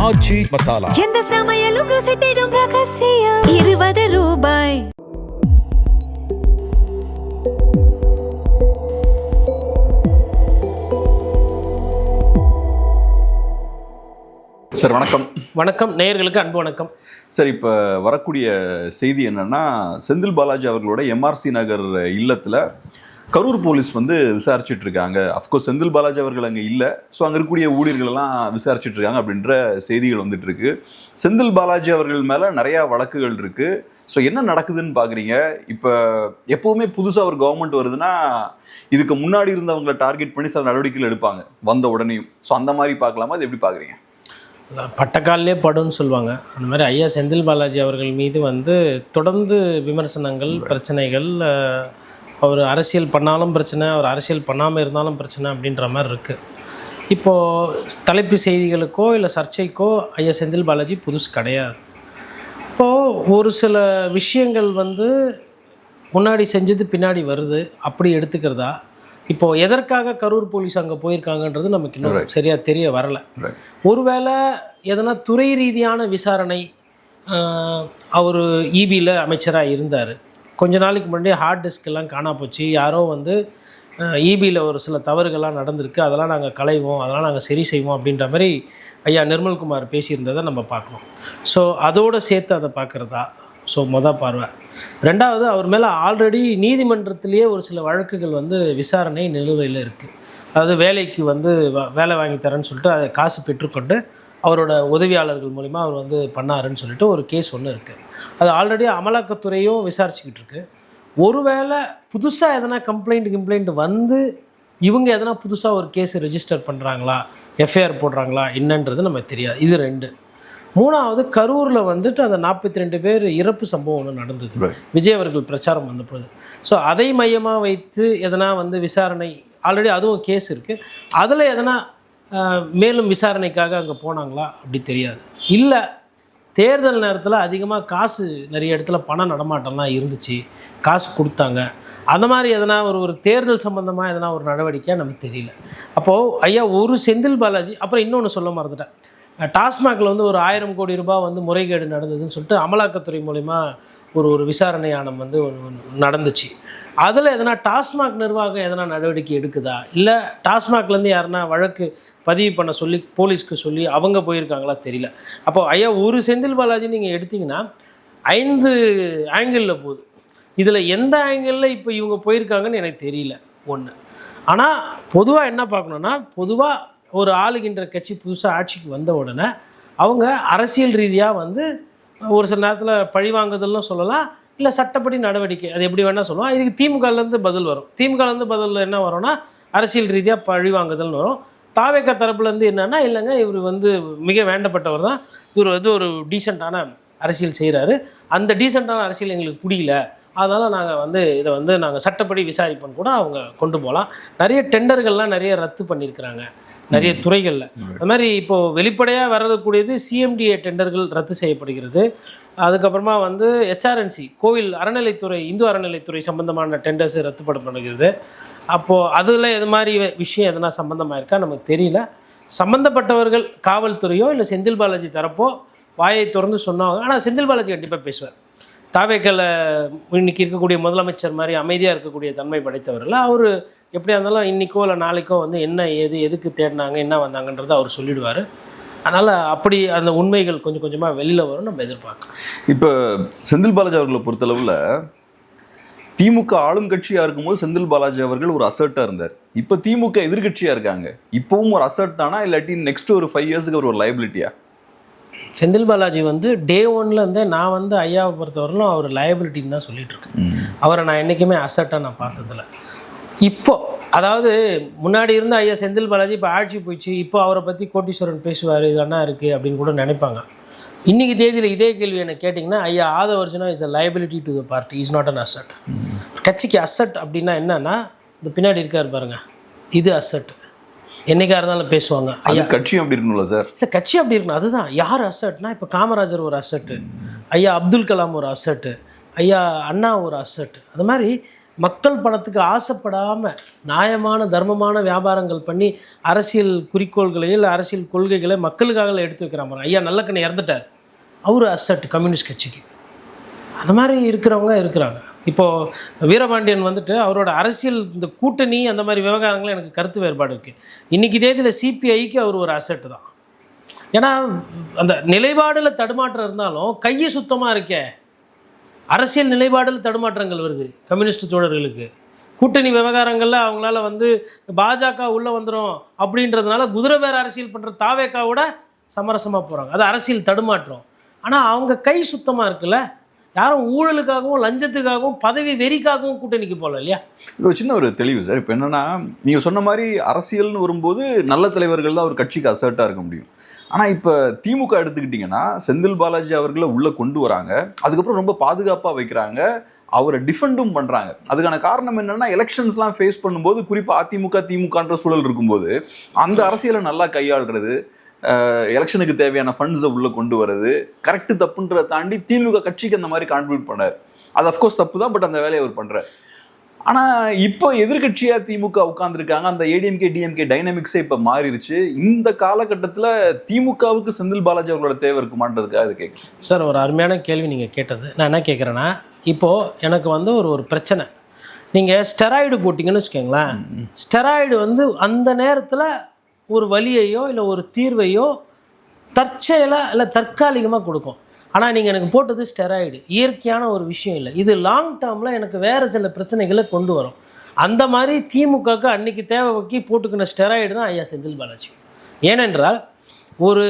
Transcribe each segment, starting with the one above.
ஆச்சி மசாலா. எந்த சமையலும் ருசி தேடும் ரகசியம். 20 ரூபாய். சார் வணக்கம். வணக்கம், நேயர்களுக்கு அன்பு வணக்கம். சார், இப்போ வரக்கூடிய செய்தி என்னன்னா, செந்தில் பாலாஜி அவர்களோட எம்ஆர்சி நகர் இல்லத்தில் கரூர் போலீஸ் வந்து விசாரிச்சுட்டு இருக்காங்க. அஃப்கோர்ஸ் செந்தில் பாலாஜி அவர்கள் அங்கே இல்லை, ஸோ அங்கே இருக்கக்கூடிய ஊழியர்கள் எல்லாம் விசாரிச்சுட்டு இருக்காங்க அப்படின்ற செய்திகள் வந்துட்டு இருக்கு. செந்தில் பாலாஜி அவர்கள் மேலே நிறையா வழக்குகள் இருக்கு. ஸோ என்ன நடக்குதுன்னு பார்க்குறீங்க? இப்போ எப்போவுமே புதுசாக ஒரு கவர்மெண்ட் வருதுன்னா இதுக்கு முன்னாடி இருந்தவங்களை டார்கெட் பண்ணி சில நடவடிக்கைகள் எடுப்பாங்க வந்த உடனேயும். ஸோ அந்த மாதிரி பார்க்கலாமா? அது எப்படி பார்க்குறீங்க? பட்டக்காலிலே படுன்னு சொல்லுவாங்க. அந்த மாதிரி ஐயா செந்தில் பாலாஜி அவர்கள் மீது வந்து தொடர்ந்து விமர்சனங்கள், பிரச்சனைகள், அவர் அரசியல் பண்ணாலும் பிரச்சனை, அவர் அரசியல் பண்ணாமல் இருந்தாலும் பிரச்சனை அப்படின்ற மாதிரி இருக்குது. இப்போது தலைப்பு செய்திகளுக்கோ இல்லை சர்ச்சைக்கோ ஐயா செந்தில் பாலாஜி புதுசு கிடையாது. இப்போது ஒரு சில விஷயங்கள் வந்து முன்னாடி செஞ்சது பின்னாடி வருது அப்படி எடுத்துக்கிறதா? இப்போது எதற்காக கரூர் போலீஸ் அங்கே போயிருக்காங்கன்றது நமக்கு இன்னும் சரியாக தெரிய வரலை. ஒருவேளை எதனா துறை ரீதியான விசாரணை, அவர் ஈபியில் அமைச்சராக இருந்தார். கொஞ்ச நாளைக்கு முன்னாடி ஹார்ட் டிஸ்கெல்லாம் காணா போச்சு. யாரோ வந்து ஈபியில் ஒரு சில தவறுகள்லாம் நடந்திருக்கு, அதெல்லாம் நாங்கள் களைவோம், அதெல்லாம் நாங்கள் சரி செய்வோம் அப்படின்ற மாதிரி ஐயா நிர்மல்குமார் பேசியிருந்ததை நம்ம பார்க்கணும். ஸோ அதோடு சேர்த்து அதை பார்க்குறதா? ஸோ பார்வை. ரெண்டாவது, அவர் மேலே ஆல்ரெடி நீதிமன்றத்திலேயே ஒரு சில வழக்குகள் வந்து விசாரணை நிலுவையில் இருக்குது. அதாவது வேலைக்கு வந்து வேலை வாங்கி தரேன்னு சொல்லிட்டு அதை காசு பெற்றுக்கொண்டு அவரோட உதவியாளர்கள் மூலிமா அவர் வந்து பண்ணாருன்னு சொல்லிட்டு ஒரு கேஸ் ஒன்று இருக்குது. அது ஆல்ரெடி அமலாக்கத்துறையும் விசாரிச்சுக்கிட்டு இருக்கு. ஒருவேளை புதுசாக எதனா கம்ப்ளைண்ட் வந்து இவங்க எதனா புதுசாக ஒரு கேஸ் ரெஜிஸ்டர் பண்ணுறாங்களா, எஃப்ஐஆர் போடுறாங்களா என்னன்றது நமக்கு தெரியாது. இது ரெண்டு. மூணாவது, கரூரில் வந்துட்டு அந்த 42 பேர் இறப்பு சம்பவம் ஒன்று நடந்தது, விஜய் அவர்கள் பிரச்சாரம் வந்தபோது. ஸோ அதை மையமாக வைத்து எதனா வந்து விசாரணை, ஆல்ரெடி அதுவும் கேஸ் இருக்குது, அதில் எதனா மேலும் விசாரணைக்காக அங்கே போனாங்களா அப்படி தெரியாது. இல்லை தேர்தல் நேரத்தில் அதிகமாக காசு நிறைய இடத்துல பண நடமாட்டம்லாம் இருந்துச்சு, காசு கொடுத்தாங்க, அந்த மாதிரி எதனா ஒரு தேர்தல் சம்மந்தமாக எதனா ஒரு நடவடிக்கையாக நமக்கு தெரியல. அப்போது ஐயா ஒரு செந்தில் பாலாஜி, அப்புறம் இன்னொன்று சொல்ல மறந்துட்டேன், டாஸ்மாகில் வந்து ஒரு 1000 கோடி ரூபாய் வந்து முறைகேடு நடந்ததுன்னு சொல்லிட்டு அமலாக்கத்துறை மூலிமா ஒரு விசாரணை ஆணையம் வந்து நடந்துச்சு. அதில் எதனா டாஸ்மாக் நிர்வாகம் எதனா நடவடிக்கை எடுக்குதா, இல்லை டாஸ்மாக்லேருந்து யாருன்னா வழக்கு பதிவு பண்ண சொல்லி போலீஸ்க்கு சொல்லி அவங்க போயிருக்காங்களா தெரியல. அப்போது ஐயா ஒரு செந்தில் பாலாஜி நீங்கள் எடுத்திங்கன்னா 5 ஆங்கிளில் போகுது. இதில் எந்த ஆங்கிளில் இப்போ இவங்க போயிருக்காங்கன்னு எனக்கு தெரியல ஒன்று. ஆனால் பொதுவாக என்ன பார்க்கணுன்னா, பொதுவாக ஒரு ஆளுகின்ற கட்சி புதுசாக ஆட்சிக்கு வந்த உடனே அவங்க அரசியல் ரீதியாக வந்து ஒரு சில நேரத்தில் பழிவாங்குதல்னு சொல்லலாம், இல்லை சட்டப்படி நடவடிக்கை, அது எப்படி வேணால் சொல்லலாம். இதுக்கு திமுகலேருந்து பதில் வரும். திமுகலேருந்து பதில் என்ன வரும்னா அரசியல் ரீதியாக பழிவாங்குதல்னு வரும். தாவேக தரப்புலேருந்து என்னென்னா, இல்லைங்க இவர் வந்து மிக வேண்டப்பட்டவர் தான், இவர் வந்து ஒரு டீசெண்டான அரசியல் செய்கிறாரு, அந்த டீசெண்டான அரசியல் எங்களுக்கு பிடிக்கல, அதனால் நாங்கள் வந்து இதை வந்து நாங்கள் சட்டப்படி விசாரிப்போன்னு கூட அவங்க கொண்டு போகலாம். நிறைய டெண்டர்கள்லாம் நிறைய ரத்து பண்ணியிருக்கிறாங்க நிறைய துறைகளில். அது மாதிரி இப்போது வெளிப்படையாக வரக்கூடியது சிஎம்டிஏ டெண்டர்கள் ரத்து செய்யப்படுகிறது. அதுக்கப்புறமா வந்து ஹெச்ஆர்என்சி கோவில் அறநிலைத்துறை, இந்து அறநிலைத்துறை சம்மந்தமான டெண்டர்ஸ் ரத்து பண்ணப்படுகிறது. அப்போது அதில் எது மாதிரி விஷயம் எதனா சம்மந்தமாக இருக்கா நமக்கு தெரியல. சம்மந்தப்பட்டவர்கள் காவல்துறையோ இல்லை செந்தில் பாலாஜி தரப்போ வாயை திறந்து சொன்னாங்க. ஆனால் செந்தில் பாலாஜி கண்டிப்பாக பேசுவார். தாவேக்கல இன்றைக்கி இருக்கக்கூடிய முதலமைச்சர் மாதிரி அமைதியாக இருக்கக்கூடிய தன்மை படைத்தவர்கள். அவர் எப்படியா இருந்தாலும் இன்றைக்கோ இல்லை நாளைக்கோ வந்து என்ன ஏது எதுக்கு தேடினாங்க என்ன வந்தாங்கன்றதை அவர் சொல்லிவிடுவார். அதனால் அப்படி அந்த உண்மைகள் கொஞ்சம் கொஞ்சமாக வெளியில் வரும், நம்ம எதிர்பார்க்கலாம். இப்போ செந்தில் பாலாஜி அவர்களை பொறுத்தளவில் திமுக ஆளும் கட்சியாக இருக்கும்போது செந்தில் பாலாஜி அவர்கள் ஒரு அசர்ட்டாக இருந்தார். இப்போ திமுக எதிர்கட்சியாக இருக்காங்க, இப்போவும் ஒரு அசர்ட் தானா, இல்லாட்டி நெக்ஸ்ட் ஒரு 5 இயர்ஸுக்கு ஒரு லைபிலிட்டியா? செந்தில் பாலாஜி வந்து டே 1லேருந்தே நான் வந்து ஐயாவை பொறுத்தவரையிலும் அவர் லயபிலிட்டின்னு தான் சொல்லிகிட்ருக்கேன். அவரை நான் என்றைக்குமே அசட்டாக நான் பார்த்ததில்ல. இப்போது அதாவது முன்னாடி இருந்த ஐயா செந்தில் பாலாஜி இப்போ ஆட்சி போயிடுச்சு, இப்போ அவரை பற்றி கோட்டீஸ்வரன் பேசுவார், இது என்ன இருக்குது அப்படின்னு கூட நினைப்பாங்க. இன்றைக்கி தேதியில் இதே கேள்வி என்ன கேட்டிங்கன்னா, ஐயா Aadhav Arjuna is a liability to the party, is not an asset. கட்சிக்கு அசட் அப்படின்னா என்னென்னா, இந்த பின்னாடி இருக்கார் பாருங்கள், இது அசட். என்றைக்காக இருந்தாலும் பேசுவாங்க. ஐயா கட்சி அப்படி இருக்கணும்ல சார்? இல்லை கட்சி அப்படி இருக்கணும். அதுதான் யார் அசட்னா, இப்போ காமராஜர் ஒரு அசட்டு, ஐயா அப்துல் கலாம் ஒரு அசட்டு, ஐயா அண்ணா ஒரு அசட்டு. அது மாதிரி மக்கள் பணத்துக்கு ஆசைப்படாமல் நியாயமான தர்மமான வியாபாரங்கள் பண்ணி அரசியல் குறிக்கோள்களை இல்லை அரசியல் கொள்கைகளை மக்களுக்காக எடுத்து வைக்கிறாங்க. ஐயா நல்லக்கண்ணு இறந்துட்டார், அவர் அசட் கம்யூனிஸ்ட் கட்சிக்கு. அது மாதிரி இருக்கிறவங்க இருக்கிறாங்க. இப்போது வீரபாண்டியன் வந்துட்டு அவரோட அரசியல் இந்த கூட்டணி அந்த மாதிரி விவகாரங்கள் எனக்கு கருத்து வேறுபாடு இருக்குது. இன்றைக்கி தேதியில் சிபிஐக்கு அவர் ஒரு அசட்டு தான். ஏன்னா அந்த நிலைப்பாடில் தடுமாற்றம் இருந்தாலும் கையை சுத்தமாக இருக்கே, அரசியல் நிலைப்பாடில் தடுமாற்றங்கள் வருது கம்யூனிஸ்ட் தோழர்களுக்கு. கூட்டணி விவகாரங்களில் அவங்களால வந்து பாஜக உள்ளே வந்துடும் அப்படின்றதுனால குதிரை வேறு அரசியல் பண்ணுற தாவேக்காவோட சமரசமாக போகிறாங்க. அது அரசியல் தடுமாற்றம். ஆனால் அவங்க கை சுத்தமாக இருக்குல்ல, யாரும் ஊழலுக்காகவும் லஞ்சத்துக்காகவும் பதவி வெறிக்காகவும் கூட்டணிக்கு போகல இல்லையா? இது ஒரு சின்ன ஒரு தெளிவு சார். இப்போ என்னென்னா, நீங்கள் சொன்ன மாதிரி அரசியல்னு வரும்போது நல்ல தலைவர்கள் தான் ஒரு கட்சிக்கு அசர்ட்டாக இருக்க முடியும். ஆனால் இப்போ திமுக எடுத்துக்கிட்டிங்கன்னா செந்தில் பாலாஜி அவர்களை உள்ளே கொண்டு வராங்க, அதுக்கப்புறம் ரொம்ப பாதுகாப்பாக வைக்கிறாங்க, அவரை டிஃபெண்டும் பண்ணுறாங்க. அதுக்கான காரணம் என்னென்னா, எலெக்ஷன்ஸ்லாம் ஃபேஸ் பண்ணும்போது குறிப்பாக திமுகன்ற சூழல் இருக்கும்போது அந்த அரசியலை நல்லா கையாளுறது, எலெக்ஷனுக்கு தேவையான ஃபண்ட்ஸை உள்ளே கொண்டு வர்றது, கரெக்டு தப்புன்றதை தாண்டி திமுக கட்சிக்கு அந்த மாதிரி கான்ட்ரிபியூட் பண்ணார். அது அஃப்கோர்ஸ் தப்பு தான், பட் அந்த வேலையை அவர் பண்ணுறார். ஆனால் இப்போ எதிர்கட்சியாக திமுக உட்காந்துருக்காங்க, அந்த ஏடிஎம்கே டிஎம்கே டைனமிக்ஸே இப்போ மாறிடுச்சு. இந்த காலகட்டத்தில் திமுகவுக்கு செந்தில் பாலாஜி அவர்களோட தேவை இருக்குமான்றதுக்காக அது கேட்குறேன் சார். ஒரு அருமையான கேள்வி நீங்கள் கேட்டது. நான் என்ன கேட்குறேன்னா, இப்போது எனக்கு வந்து ஒரு பிரச்சனை, நீங்கள் ஸ்டெராய்டு போட்டிங்கன்னு வச்சுக்கோங்களேன். ஸ்டெராய்டு வந்து அந்த நேரத்தில் ஒரு வலியையோ இல்லை ஒரு தீர்வையோ தற்செயலாக இல்லை தற்காலிகமாக கொடுக்கும். ஆனால் நீங்கள் எனக்கு போட்டது ஸ்டெராய்டு, இயற்கையான ஒரு விஷயம் இல்லை. இது லாங் டேர்மில் எனக்கு வேறு சில பிரச்சனைகளை கொண்டு வரும். அந்த மாதிரி திமுகவுக்கு அன்றைக்கி தேவைக்கு போட்டுக்கின ஸ்டெராய்டு தான் ஐயா செந்தில் பாலாஜி. ஏனென்றால் ஒரு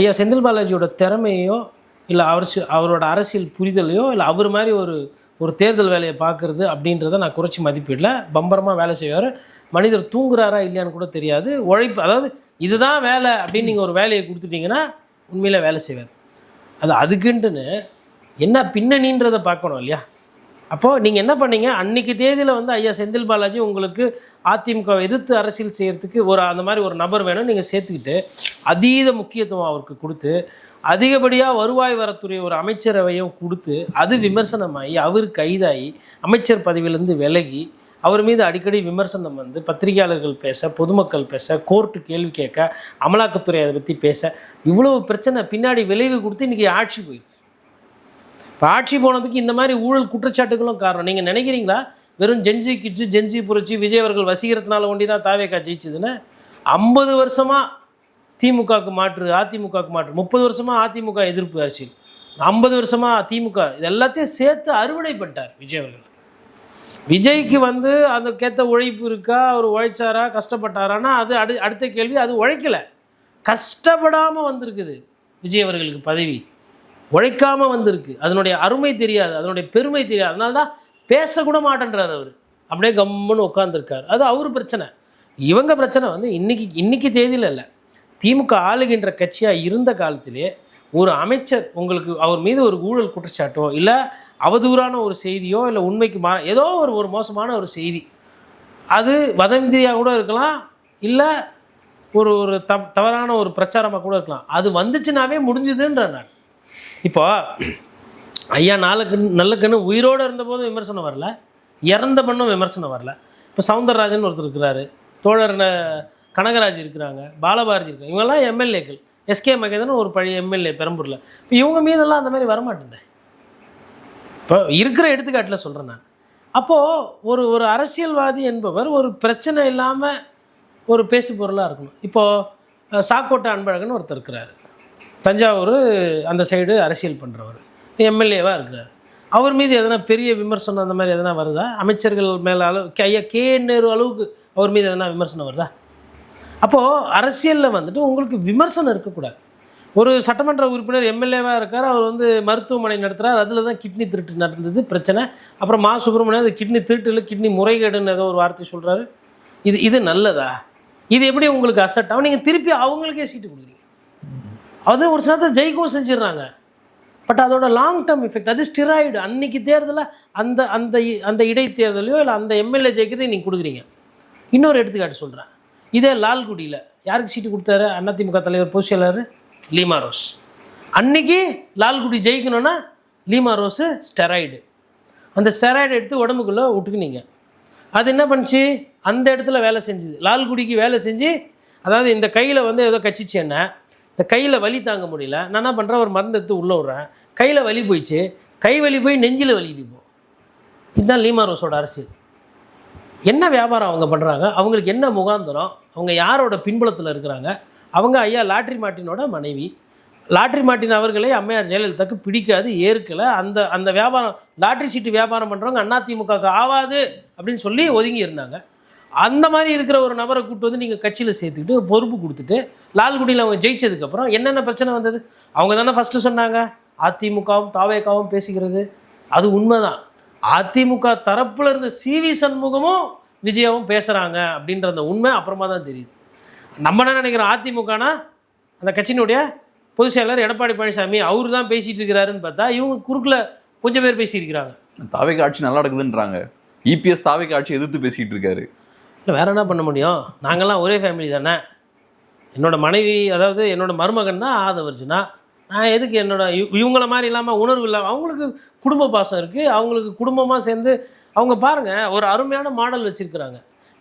ஐயா செந்தில் பாலாஜியோட திறமையோ இல்லை அவரோட அரசியல் புரிதலையோ இல்லை அவர் மாதிரி ஒரு தேர்தல் வேலையை பார்க்குறது அப்படின்றத நான் குறைச்சி மதிப்பிடல. பம்பரமாக வேலை செய்வார். மனிதர் தூங்குறாரா இல்லையான்னு கூட தெரியாது. உழைப்பு, அதாவது இதுதான் வேலை அப்படின்னு நீங்கள் ஒரு வேலையை கொடுத்துட்டிங்கன்னா உண்மையில் வேலை செய்வார். அதுக்குன்ட்டுன்னு என்ன பின்னணின்றதை பார்க்கணும் இல்லையா? அப்போது நீங்கள் என்ன பண்ணீங்க, அன்றைக்கி தேதியில் வந்து ஐயா செந்தில் பாலாஜி உங்களுக்கு அதிமுகவை எதிர்த்து அரசியல் செய்கிறதுக்கு அந்த மாதிரி ஒரு நபர் வேணும் நீங்கள் சேர்த்துக்கிட்டு அதீத முக்கியத்துவம் அவருக்கு கொடுத்து அதிகப்படியாக வருவாய் வரத்துறை ஒரு அமைச்சரவையும் கொடுத்து அது விமர்சனமாகி அவர் கைதாகி அமைச்சர் பதவியிலேருந்து விலகி அவர் மீது அடிக்கடி விமர்சனம் வந்து பத்திரிகையாளர்கள் பேச, பொதுமக்கள் பேச, கோர்ட்டு கேள்வி கேட்க, அமலாக்கத்துறை அதை பற்றி பேச, இவ்வளோ பிரச்சனை பின்னாடி விளைவு கொடுத்து இன்றைக்கி ஆட்சி போயிருக்கு. இப்போ ஆட்சி போனதுக்கு இந்த மாதிரி ஊழல் குற்றச்சாட்டுகளும் காரணம். நீங்கள் நினைக்கிறீங்களா வெறும் ஜென்ஜி கிட்ஸு ஜென்ஜி புரட்சி விஜய் அவர்கள் வசீகரத்தினால ஒண்டி தான் தாவேக்கா ஜெயிச்சதுன்னு? 50 வருஷமாக திமுகவுக்கு மாற்று, அதிமுகவுக்கு மாற்று, 30 வருஷமாக அதிமுக எதிர்ப்பு அரசியல், 50 வருஷமாக திமுக, இது எல்லாத்தையும் சேர்த்து அறுவடை பண்ணிட்டார் விஜய் அவர்கள். விஜய்க்கு வந்து அதுக்கேற்ற உழைப்பு இருக்கா, அவர் உழைச்சாரா, கஷ்டப்பட்டாரான்னா அது அடுத்த கேள்வி. அது உழைக்கலை, கஷ்டப்படாமல் வந்திருக்குது விஜய் அவர்களுக்கு பதவி, உழைக்காமல் வந்திருக்கு. அதனுடைய அருமை தெரியாது, அதனுடைய பெருமை தெரியாது. அதனால தான் பேசக்கூட மாட்டேன்றார் அவர், அப்படியே கம்முன்னு உட்காந்துருக்கார். அது அவர் பிரச்சனை. இவங்க பிரச்சனை வந்து இன்னைக்கு தேதியில் இல்லை, திமுக ஆளுகின்ற கட்சியாக இருந்த காலத்திலே ஒரு அமைச்சர் உங்களுக்கு அவர் மீது ஒரு ஊழல் குற்றச்சாட்டோ இல்லை அவதூறான ஒரு செய்தியோ இல்லை உண்மைக்கு ஏதோ ஒரு மோசமான ஒரு செய்தி, அது வதந்தியாக கூட இருக்கலாம், இல்லை ஒரு தவறான ஒரு பிரச்சாரமாக கூட இருக்கலாம், அது வந்துச்சுனாவே முடிஞ்சுதுன்ற நான். இப்போ ஐயா நல்லக்கண்ணு உயிரோடு இருந்தபோதும் விமர்சனம் வரல, இறந்த பண்ணும் விமர்சனம் வரல. இப்போ சவுந்தரராஜன் ஒருத்தர் இருக்கிறாரு, தோழர் கனகராஜ் இருக்கிறாங்க, பாலபாரதி இருக்கிறாங்க, இவங்கெல்லாம் எம்எல்ஏக்கள். எஸ்கே மகேந்திரன் ஒரு பழைய எம்எல்ஏ பெரம்பூரில். இப்போ இவங்க மீதெல்லாம் அந்த மாதிரி வரமாட்டேன். இப்போ இருக்கிற எடுத்துக்காட்டில் சொல்கிறேன் நான். அப்போது ஒரு அரசியல்வாதி என்பவர் ஒரு பிரச்சனை இல்லாமல் ஒரு பேசு பொருளாக இருக்கணும். இப்போது சாக்கோட்டை அன்பழகன் ஒருத்தர் இருக்கிறார், தஞ்சாவூர் அந்த சைடு அரசியல் பண்ணுறவர், எம்எல்ஏவாக இருக்கிறார். அவர் மீது எதனா பெரிய விமர்சனம் அந்த மாதிரி எதனா வருதா? அமைச்சர்கள் மேலே ஐயா நேரு அளவுக்கு அவர் மீது எதனா விமர்சனம் வருதா? அப்போது அரசியலில் வந்துட்டு உங்களுக்கு விமர்சனம் இருக்கக்கூடாது. ஒரு சட்டமன்ற உறுப்பினர் எம்எல்ஏவாக இருக்கார், அவர் வந்து மருத்துவமனை நடத்துகிறார், அதில் தான் கிட்னி திருட்டு நடந்தது பிரச்சனை. அப்புறம் மா சுப்பிரமணியம் அது கிட்னி திருட்டு, கிட்னி முறைகேடுன்னு ஏதோ ஒரு வார்த்தை சொல்கிறாரு. இது நல்லதா? இது எப்படி உங்களுக்கு அசட் ஆகும்? நீங்கள் திருப்பி அவங்களுக்கே சீட்டு கொடுக்குறீங்க. அது ஒரு சிலத்தை ஜெயிக்கவும் செஞ்சிடுறாங்க, பட் அதோட லாங் டேர்ம் எஃபெக்ட் அது ஸ்டிராய்டு. அன்றைக்கி தேர்தலில் அந்த இடைத்தேர்தலையோ இல்லை அந்த எம்எல்ஏ ஜெயிக்கிறதையும் நீங்கள் கொடுக்குறீங்க. இன்னொரு எடுத்துக்காட்டு சொல்கிறேன். இதே லால்குடியில் யாருக்கு சீட்டு கொடுத்தாரு? அதிமுக தலைவர் பொதுச் செயலாளர் லீமா ரோஸ். அன்றைக்கி லால்குடி ஜெயிக்கணும்னா லீமா ரோஸு ஸ்டெராய்டு. அந்த ஸ்டெராய்டு எடுத்து உடம்புக்குள்ளே விட்டுக்குனீங்க. அது என்ன பண்ணுச்சு, அந்த இடத்துல வேலை செஞ்சுது, லால்குடிக்கு வேலை செஞ்சு, அதாவது இந்த கையில் வந்து ஏதோ கச்சிச்சு என்ன, இந்த கையில் வலி தாங்க முடியல, நான் என்ன பண்ணுறேன், ஒரு மருந்து எடுத்து உள்ளே விட்றேன், கையில் வலி போயிடுச்சு, கை வலி போய் நெஞ்சில் வலிக்குது. இப்போ இதுதான் லீமா ரோஸோட அரசியல். என்ன வியாபாரம் அவங்க பண்ணுறாங்க, அவங்களுக்கு என்ன முகாந்திரம், அவங்க யாரோட பின்புலத்தில் இருக்கிறாங்க. அவங்க ஐயா லாட்ரி மார்ட்டினோட மனைவி. லாட்ரி மார்ட்டின் அவர்களே அம்மையார் ஜெயலலிதாவுக்கு பிடிக்காது, ஏற்கலை. அந்த வியாபாரம், லாட்ரி சீட்டு வியாபாரம் பண்ணுறவங்க அதிமுகவுக்கு ஆகாது அப்படின்னு சொல்லி ஒதுங்கி இருந்தாங்க. அந்த மாதிரி இருக்கிற ஒரு நபரை கூப்பிட்டு வந்து நீங்கள் கட்சியில் சேர்த்துக்கிட்டு பொறுப்பு கொடுத்துட்டு லால்குடியில் அவங்க ஜெயிச்சதுக்கப்புறம் என்னென்ன பிரச்சனை வந்தது? அவங்க தானே ஃபஸ்ட்டு சொன்னாங்க அதிமுகவும் தாவேகாவும் பேசிக்கிறது. அது உண்மைதான். அதிமுக தரப்பில் இருந்த சிவி சண்முகமும் விஜயாவும் பேசுகிறாங்க அப்படின்ற அந்த உண்மை அப்புறமா தான் தெரியுது. நம்ம என்ன நினைக்கிறோம், அதிமுகனா அந்த கட்சியினுடைய பொதுச் செயலர் எடப்பாடி பழனிசாமி அவர் தான் பேசிகிட்டு இருக்கிறாருன்னு பார்த்தா இவங்க குறுக்கில் கொஞ்சம் பேர் பேசியிருக்கிறாங்க. தாவேகா ஆட்சி நல்லா நடக்குதுன்றாங்க. இபிஎஸ் தாவேகா ஆட்சி எதிர்த்து பேசிகிட்டு இருக்காரு. இல்லை வேறு என்ன பண்ண முடியும், நாங்கள்லாம் ஒரே ஃபேமிலி தானே. என்னோடய மனைவி, அதாவது என்னோடய மருமகன் தான் ஆதவர்ஜுனா. நான் எதுக்கு இவங்கள மாதிரி இல்லாமல் உணர்வு இல்லாமல், அவங்களுக்கு குடும்ப பாசம் இருக்குது, அவங்களுக்கு குடும்பமாக சேர்ந்து அவங்க பாருங்கள் ஒரு அருமையான மாடல் வச்சுருக்கிறாங்க.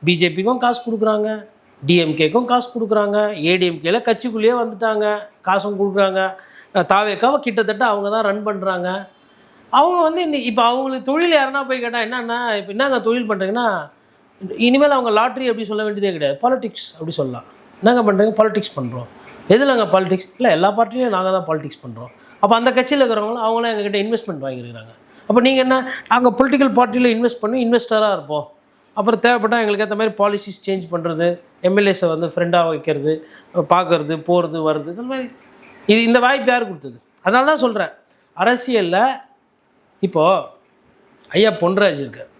பிஜேபிக்கும் காசு கொடுக்குறாங்க, டிஎம்கேக்கும் காசு கொடுக்குறாங்க, ஏடிஎம்கேல கட்சிக்குள்ளேயே வந்துட்டாங்க, காசும் கொடுக்குறாங்க. தாவேக்காவை கிட்டத்தட்ட அவங்க தான் ரன் பண்ணுறாங்க. அவங்க வந்து இப்போ அவங்களுக்கு தொழில் யாருன்னா போய் கேட்டால் என்னன்னா, இப்போ என்னங்க தொழில் பண்ணுறீங்கன்னா, இனிமேல் அவங்க லாட்ரி அப்படி சொல்ல வேண்டியதே கிடையாது, பாலிடிக்ஸ் அப்படி சொல்லலாம். என்னங்க பண்ணுறீங்க, பாலிடிக்ஸ் பண்ணுறோம். எதுலங்க பாலிடிக்ஸ்? இல்லை, எல்லா பார்ட்டிலையும் நாங்கள் தான் பாலிடிக்ஸ் பண்ணுறோம். அப்போ அந்த கட்சியில் இருக்கிறவங்களும் அவங்களாம் எங்ககிட்ட இன்வெஸ்ட்மெண்ட் வாங்கியிருக்கிறாங்க. அப்போ நீங்கள் என்ன, நாங்கள் பொலிட்டிக்கல் பார்ட்டியில் இன்வெஸ்ட் பண்ணி இன்வெஸ்டராக இருப்போம், அப்புறம் தேவைப்பட்டால் எங்களுக்கு ஏற்ற மாதிரி பாலிசிஸ் சேஞ்ச் பண்ணுறது, எம்எல்ஏஸை வந்து ஃப்ரெண்டாக வைக்கிறது, பார்க்கறது, போகிறது வர்றது, இந்த மாதிரி இந்த வாய்ப்பு யார் கொடுத்தது? அதனால தான் சொல்கிறேன், அரசியலில் இப்போது ஐயா பொன்ராஜ் இருக்கார்.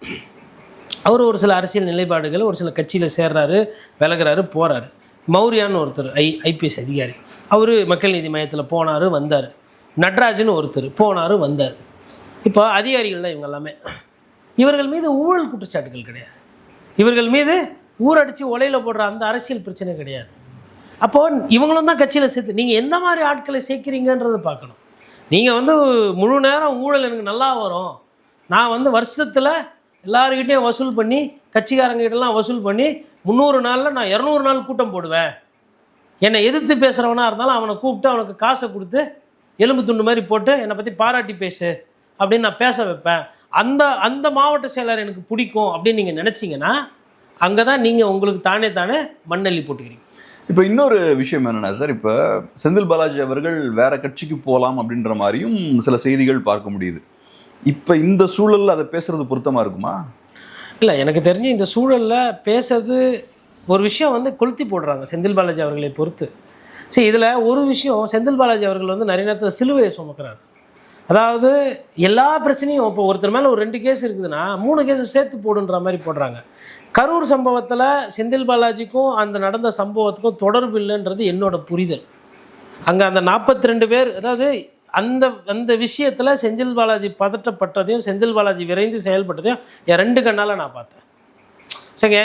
அவர் ஒரு சில அரசியல் நிலைப்பாடுகள், ஒரு சில கட்சியில் சேர்றாரு, விலகிறாரு, போகிறாரு. மௌரியான்னு ஒருத்தர் ஐபிஎஸ் அதிகாரி, அவர் மக்கள் நீதி மையத்தில் போனார் வந்தார். நட்ராஜ்னு ஒருத்தர் போனார் வந்தார். இப்போ அதிகாரிகள் தான் இவங்க எல்லாமே. இவர்கள் மீது ஊழல் குற்றச்சாட்டுகள் கிடையாது, இவர்கள் மீது ஊரடித்து ஒலையில் போடுற அந்த அரசியல் பிரச்சனை கிடையாது. அப்போது இவங்களும் தான் கட்சியில் சேர்த்து நீங்கள் எந்த மாதிரி ஆட்களை சேர்க்குறீங்கன்றதை பார்க்கணும். நீங்கள் வந்து முழு நேரம் ஊழல் எனக்கு நல்லா வரும், நான் வந்து வருஷத்தில் எல்லாருக்கிட்டையும் வசூல் பண்ணி, கட்சிக்காரங்கிட்டலாம் வசூல் பண்ணி 300 நாளில் நான் 200 நாள் கூட்டம் போடுவேன், என்னை எதிர்த்து பேசுகிறவனாக இருந்தாலும் அவனை கூப்பிட்டு அவனுக்கு காசை கொடுத்து எலும்பு துண்டு மாதிரி போட்டு என்னை பற்றி பாராட்டி பேசு அப்படின்னு நான் பேச வைப்பேன், அந்த மாவட்ட செயலர் எனக்கு பிடிக்கும் அப்படின்னு நீங்கள் நினச்சிங்கன்னா அங்கே தான் நீங்கள் உங்களுக்கு தானே மண்ணள்ளி போட்டுக்கிறீங்க. இப்போ இன்னொரு விஷயம் என்னென்னா சார், இப்போ செந்தில் பாலாஜி அவர்கள் வேற கட்சிக்கு போகலாம் அப்படின்ற மாதிரியும் சில செய்திகள் பார்க்க முடியுது. இப்போ இந்த சூழலில் அதை பேசுகிறது பொருத்தமாக இருக்குமா? இல்லை, எனக்கு தெரிஞ்சு இந்த சூழலில் பேசுறது ஒரு விஷயம் வந்து கொளுத்தி போடுறாங்க செந்தில் பாலாஜி அவர்களை பொறுத்து. சரி, இதில் ஒரு விஷயம், செந்தில் பாலாஜி அவர்கள் வந்து நிறைய நேரத்தில் சிலுவையை சுமக்கிறார். அதாவது எல்லா பிரச்சனையும் இப்போ ஒருத்தர் மேலே ஒரு 2 கேஸ் இருக்குதுன்னா 3 கேஸை சேர்த்து போடுன்ற மாதிரி போடுறாங்க. கரூர் சம்பவத்தில் செந்தில் பாலாஜிக்கும் அந்த நடந்த சம்பவத்துக்கும் தொடர்பு இல்லைன்றது என்னோட புரிதல். அங்கே அந்த 42 பேர், அதாவது அந்த விஷயத்தில் செந்தில் பாலாஜி பதற்றப்பட்டதையும் செந்தில் பாலாஜி விரைந்து செயல்பட்டதையும் என் 2 கண்ணால் நான் பார்த்தேன். சரிங்க,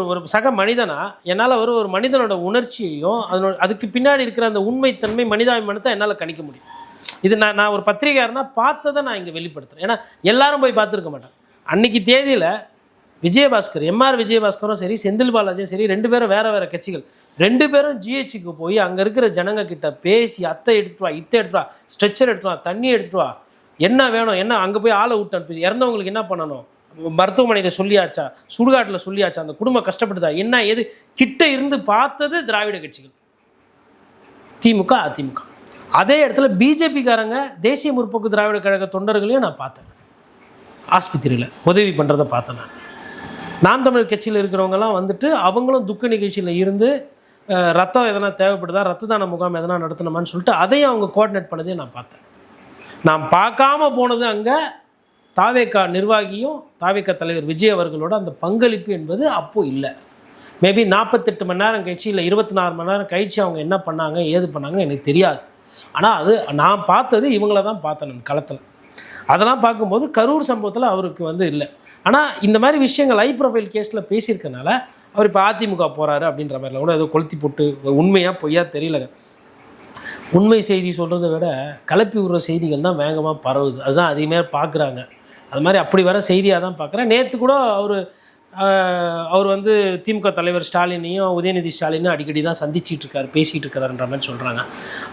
ஒரு சக மனிதனா என்னால் ஒரு மனிதனோட உணர்ச்சியையும் அதுக்கு பின்னாடி இருக்கிற அந்த உண்மைத்தன்மை, மனிதாபிமானத்தை என்னால் கணிக்க முடியும். இது நான் ஒரு பத்திரிகையாளர்னா பார்த்ததை நான் இங்கே வெளிப்படுத்துகிறேன். ஏன்னா எல்லாரும் போய் பார்த்துருக்க மாட்டேன். அன்றைக்கி தேதியில் விஜயபாஸ்கர், எம்ஆர் விஜயபாஸ்கரும் சரி, செந்தில் பாலாஜியும் சரி, 2 பேரும் வேறு கட்சிகள், 2 பேரும் ஜிஹெச்சுக்கு போய் அங்கே இருக்கிற ஜனங்க கிட்ட பேசி, அத்தை எடுத்துகிட்டு வா, இத்தை எடுத்துகிட்டு வா, ஸ்ட்ரெச்சர் எடுத்துகிட்டு வா, தண்ணி எடுத்துகிட்டு வா, என்ன வேணும், என்ன அங்கே போய் ஆளை விட்டு அனுப்பி, இறந்தவங்களுக்கு என்ன பண்ணணும், மருத்துவமனையில் சொல்லியாச்சா, சுடுகாட்டில் சொல்லியாச்சா, அந்த குடும்பம் கஷ்டப்படுதா, என்ன ஏது கிட்ட இருந்து பார்த்தது திராவிட கட்சிகள், திமுக, அதிமுக. அதே இடத்துல பிஜேபிக்காரங்க, தேசிய முற்போக்கு திராவிட கழக தொண்டர்களையும் நான் பார்த்தேன். ஆஸ்பத்திரியில் உதவி பண்ணுறதை பார்த்தேன். நாம் தமிழர் கட்சியில் இருக்கிறவங்கலாம் வந்துட்டு அவங்களும் துக்க நிகழ்ச்சியில் இருந்து ரத்தம் எதனா தேவைப்படுதா, ரத்த தான முகாம் எதனா நடத்தணுமான்னு சொல்லிட்டு அதையும் அவங்க கோஆர்டினேட் பண்ணதையும் நான் பார்த்தேன். நான் பார்க்காம போனது அங்கே தாவேகா நிர்வாகியும் தாவேகா தலைவர் விஜய் அவர்களோட அந்த பங்களிப்பு என்பது அப்போது இல்லை. மேபி 48 மணி நேரம் கழிச்சு இல்லை 24 மணி நேரம் கழிச்சு அவங்க என்ன பண்ணாங்க, ஏது பண்ணாங்கன்னு எனக்கு தெரியாது. ஆனால் அது நான் பார்த்தது இவங்கள தான் பார்த்தேன் நான் களத்தில். அதெல்லாம் பார்க்கும்போது கரூர் சம்பவத்தில் அவருக்கு வந்து இல்லை. ஆனால் இந்த மாதிரி விஷயங்கள் ஹை ப்ரொஃபைல் கேஸில் பேசியிருக்கனால அவர் இப்போ அதிமுக போகிறாரு அப்படின்ற மாதிரிலாம் கூட ஏதோ கொளுத்தி போட்டு, உண்மையாக பொய்யா தெரியலங்க. உண்மை செய்தி சொல்கிறத விட கலப்பி விடுற செய்திகள் தான் வேகமாக பரவுது. அதுதான் அதிகமாக பார்க்குறாங்க. அது மாதிரி அப்படி வர செய்தியாக தான் பார்க்குறேன். நேற்று கூட அவர் வந்து திமுக தலைவர் ஸ்டாலினையும் உதயநிதி ஸ்டாலினும் அடிக்கடி தான் சந்திச்சிட்டு இருக்காரு, பேசிகிட்டு இருக்காருன்ற மாதிரி சொல்கிறாங்க.